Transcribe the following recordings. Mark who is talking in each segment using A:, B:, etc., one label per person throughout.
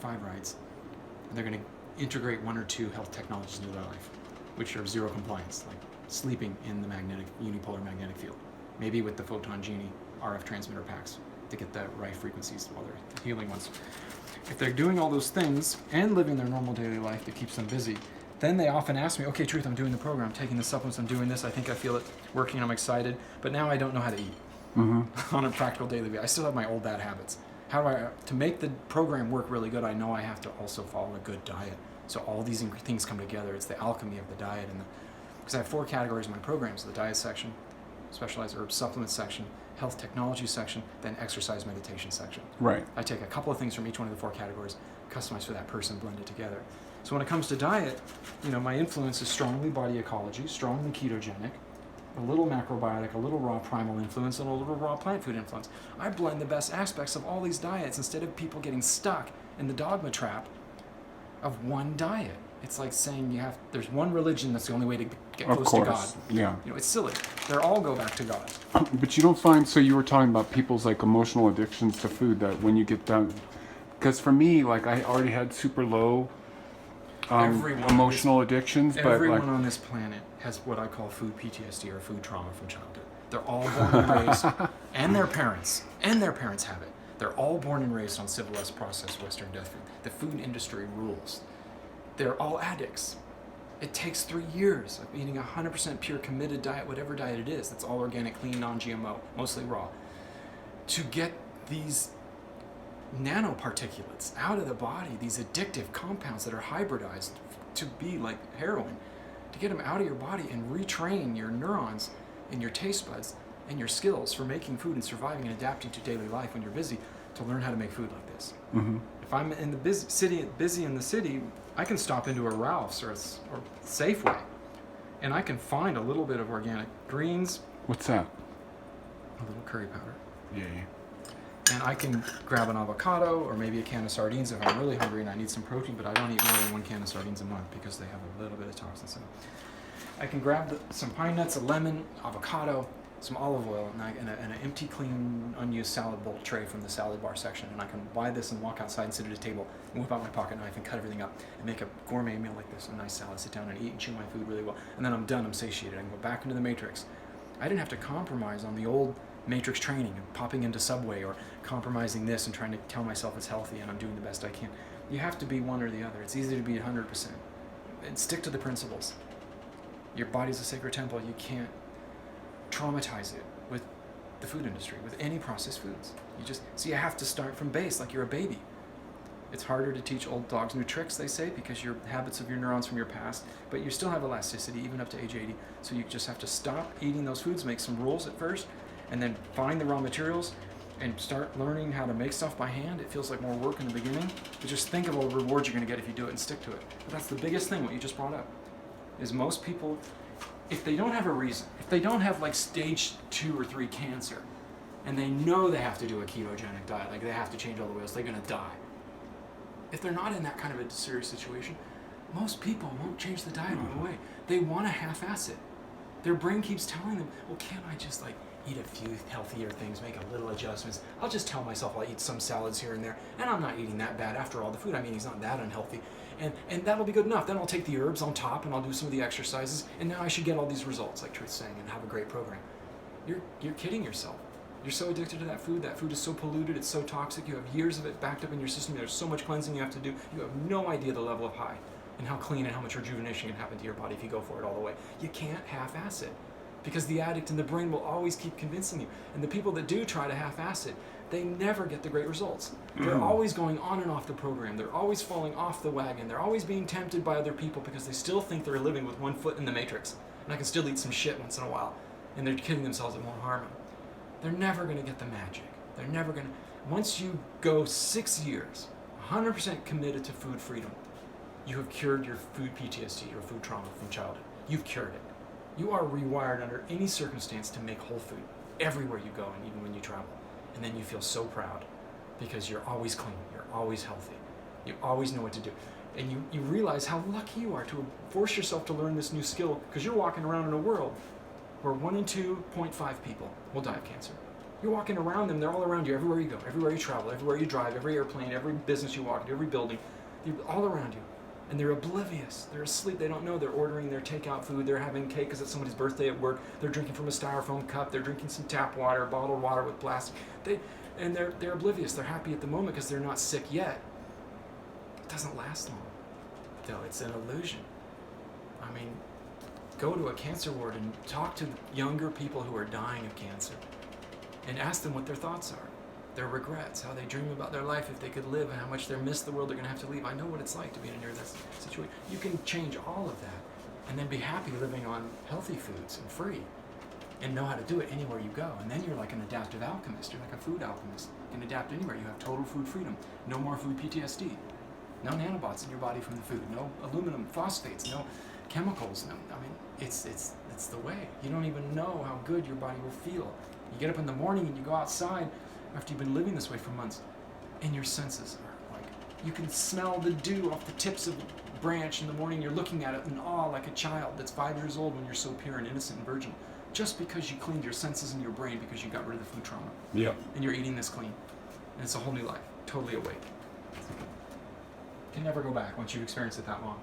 A: 1.5 rights. They're going to integrate 1 or 2 health technologies into their life, which are zero compliance, like sleeping in the unipolar magnetic field, maybe with the Photon Genie RF transmitter packs to get the right frequencies while they're healing ones. If they're doing all those things and living their normal daily life that keeps them busy, then they often ask me, okay, Truth, I'm doing the program, I'm taking the supplements, I'm doing this, I think I feel it working, I'm excited, but now I don't know how to eat on a practical daily basis. I still have my old bad habits. How do I, to make the program work really good, I know I have to also follow a good diet. So all these things come together. It's the alchemy of the diet. Because I have 4 categories in my programs: the diet section, specialized herb supplement section, health technology section, then exercise meditation section.
B: Right.
A: I take a couple of things from each one of the 4 categories, customize for that person, blend it together. So when it comes to diet, my influence is strongly body ecology, strongly ketogenic, a little macrobiotic, a little raw primal influence, and a little raw plant food influence. I blend the best aspects of all these diets instead of people getting stuck in the dogma trap of one diet. It's like saying there's one religion that's the only way to get close to God.
B: Yeah.
A: It's silly. They all go back to God.
B: But you don't find, so you were talking about people's like emotional addictions to food, that when you get down, because for me, like I already had super low emotional addictions, but
A: everyone on this planet has what I call food PTSD or food trauma from childhood. They're all born and raised, and their parents have it. They're all born and raised on civilized processed Western death food. The food industry rules. They're all addicts. It takes 3 years of eating 100% pure committed diet, whatever diet it is, that's all organic, clean, non-GMO, mostly raw, to get these nanoparticulates out of the body, these addictive compounds that are hybridized to be like heroin, to get them out of your body and retrain your neurons and your taste buds and your skills for making food and surviving and adapting to daily life when you're busy, to learn how to make food like this.
B: Mm-hmm.
A: If I'm in the busy in the city, I can stop into a Ralph's or Safeway, and I can find a little bit of organic greens.
B: What's that?
A: A little curry powder.
B: Yeah.
A: And I can grab an avocado or maybe a can of sardines if I'm really hungry and I need some protein, but I don't eat more than 1 can of sardines a month because they have a little bit of toxins in them. I can grab some pine nuts, a lemon, avocado, some olive oil, and an empty, clean, unused salad bowl tray from the salad bar section, and I can buy this and walk outside and sit at a table and whip out my pocket knife and cut everything up and make a gourmet meal like this, a nice salad, sit down and eat and chew my food really well, and then I'm done, I'm satiated, I can go back into the matrix. I didn't have to compromise on the old matrix training and popping into Subway or compromising this and trying to tell myself it's healthy and I'm doing the best I can. You have to be one or the other. It's easy to be 100%. And stick to the principles. Your body's a sacred temple. You can't traumatize it with the food industry, with any processed foods. So you have to start from base like you're a baby. It's harder to teach old dogs new tricks, they say, because your habits of your neurons from your past, but you still have elasticity even up to age 80. So you just have to stop eating those foods, make some rules at first, and then find the raw materials and start learning how to make stuff by hand. It feels like more work in the beginning, but just think of all the rewards you're going to get if you do it and stick to it. But that's the biggest thing, what you just brought up, is most people, if they don't have a reason, if they don't have like stage 2 or 3 cancer, and they know they have to do a ketogenic diet, like they have to change all the oils, they're going to die. If they're not in that kind of a serious situation, most people won't change the diet right away. They want to half-ass it. Their brain keeps telling them, well, can't I just like eat a few healthier things, make a little adjustments. I'll just tell myself I'll eat some salads here and there, and I'm not eating that bad. After all, the food I'm eating is not that unhealthy. And that'll be good enough. Then I'll take the herbs on top and I'll do some of the exercises, and now I should get all these results, like Truth's saying, and have a great program. You're kidding yourself. You're so addicted to that food. That food is so polluted. It's so toxic. You have years of it backed up in your system. There's so much cleansing you have to do. You have no idea the level of high and how clean and how much rejuvenation can happen to your body if you go for it all the way. You can't half-ass it because the addict and the brain will always keep convincing you. And the people that do try to half-ass it, they never get the great results. They're always going on and off the program. They're always falling off the wagon. They're always being tempted by other people because they still think they're living with one foot in the matrix. And I can still eat some shit once in a while. And they're kidding themselves, it won't harm them. They're never going to get the magic. They're never going to. Once you go 6 years, 100% committed to food freedom, you have cured your food PTSD or food trauma from childhood. You've cured it. You are rewired under any circumstance to make whole food everywhere you go and even when you travel. And then you feel so proud because you're always clean, you're always healthy, you always know what to do. And you realize how lucky you are to force yourself to learn this new skill because you're walking around in a world where 1 in 2.5 people will die of cancer. You're walking around them, they're all around you, everywhere you go, everywhere you travel, everywhere you drive, every airplane, every business you walk into, every building, they're all around you. And they're oblivious. They're asleep. They don't know. They're ordering their takeout food. They're having cake because it's somebody's birthday at work. They're drinking from a styrofoam cup. They're drinking some tap water, bottled water with plastic. They're oblivious. They're happy at the moment because they're not sick yet. It doesn't last long, though. It's an illusion. I mean, go to a cancer ward and talk to younger people who are dying of cancer and ask them what their thoughts are, their regrets, how they dream about their life if they could live, and how much they miss the world they're going to have to leave. I know what it's like to be near that situation. You can change all of that and then be happy living on healthy foods and free and know how to do it anywhere you go. And then you're like an adaptive alchemist. You're like a food alchemist. You can adapt anywhere. You have total food freedom. No more food PTSD. No nanobots in your body from the food. No aluminum phosphates. No chemicals. No, I mean, it's the way. You don't even know how good your body will feel. You get up in the morning and you go outside after you've been living this way for months, and your senses are like, you can smell the dew off the tips of the branch in the morning. You're looking at it in awe like a child that's 5 years old when you're so pure and innocent and virgin, just because you cleaned your senses and your brain because you got rid of the food trauma.
B: Yeah.
A: And you're eating this clean. And it's a whole new life, totally awake. You can never go back once you've experienced it that long.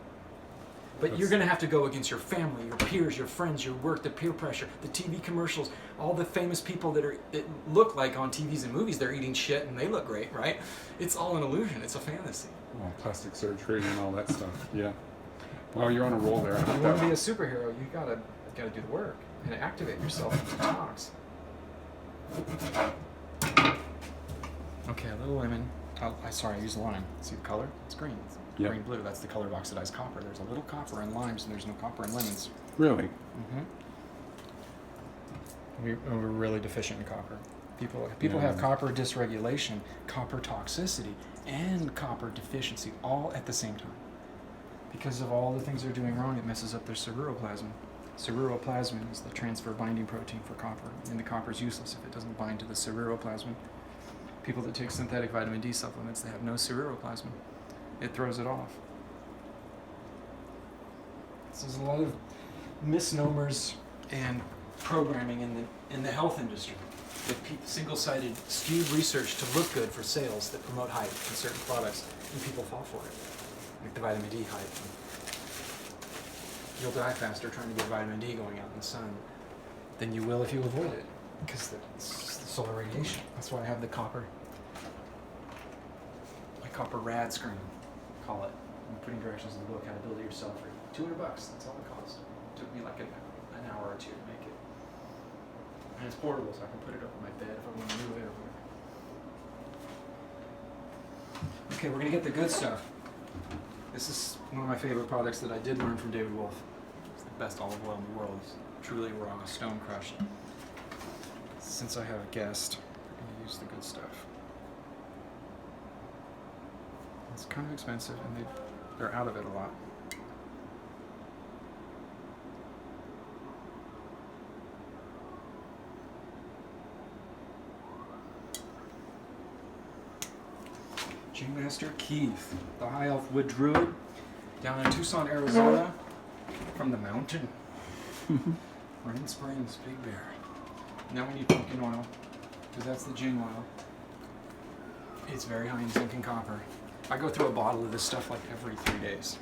A: But you're going to have to go against your family, your peers, your friends, your work, the peer pressure, the TV commercials, all the famous people that look like on TVs and movies they're eating shit and they look great, right? It's all an illusion. It's a fantasy.
B: Well, plastic surgery and all that stuff. Yeah. Well, you're on a roll there.
A: If you want to be a superhero, you gotta do the work and activate yourself into talks. Okay, Little Lemon. I used lime. See the color? It's green. It's
B: Yep.
A: green blue. That's the color of oxidized copper. There's a little copper in limes, and there's no copper in lemons.
B: Really?
A: We're really deficient in copper. People have copper dysregulation, copper toxicity, and copper deficiency all at the same time. Because of all the things they're doing wrong, it messes up their ceruloplasmin. Ceruloplasmin is the transfer binding protein for copper, and the copper is useless if it doesn't bind to the ceruloplasmin. People that take synthetic vitamin D supplements, they have no ceruloplasmin. It throws it off. So there's a lot of misnomers and programming in the health industry with single-sided, skewed research to look good for sales that promote hype in certain products, and people fall for it, like the vitamin D hype. You'll die faster trying to get vitamin D going out in the sun than you will if you avoid it, because it's the solar radiation. That's why I have the copper, my copper rad screen, call it. I'm putting directions in the book how to build it yourself for $200. That's all it cost. It took me like an hour or two to make it. And it's portable, so I can put it up on my bed if I want to move it over. Okay, we're going to get the good stuff. This is one of my favorite products that I did learn from David Wolf. It's the best olive oil in the world. It's truly raw, stone crushed. Since I have a guest, I'm going to use the good stuff. It's kind of expensive, and they're out of it a lot. Master Keith, the High Elf Wood Druid, down in Tucson, Arizona, from the mountain. Rain Springs, Big Bear. Now we need pumpkin oil, because that's the Jing oil. It's very high in zinc and copper. I go through a bottle of this stuff like every 3 days.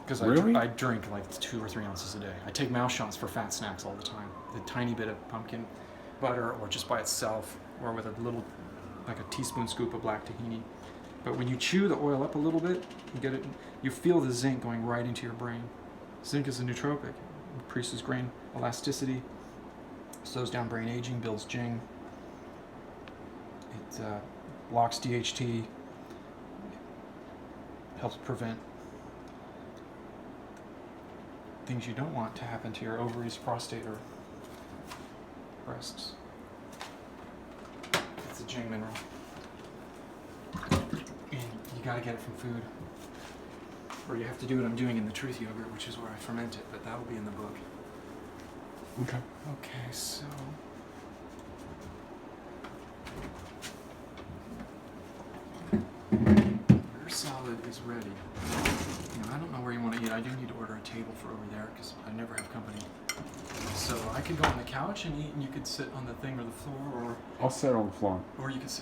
A: Because I drink like 2 or 3 ounces a day. I take mouth shots for fat snacks all the time. The tiny bit of pumpkin butter, or just by itself, or with a little, like a teaspoon scoop of black tahini. But when you chew the oil up a little bit, you feel the zinc going right into your brain. Zinc is a nootropic. It increases brain elasticity, slows down brain aging, builds Jing. It blocks DHT, helps prevent things you don't want to happen to your ovaries, prostate, or breasts. It's a Jing mineral. And you gotta get it from food. Or you have to do what I'm doing in the Truth yogurt, which is where I ferment it, but that'll be in the book.
B: Okay.
A: Okay, so... your salad is ready. I don't know where you want to eat. I do need to order a table for over there, because I never have company. So I could go on the couch and eat, and you could sit on the thing or the floor,
B: I'll sit on the floor.
A: or you could sit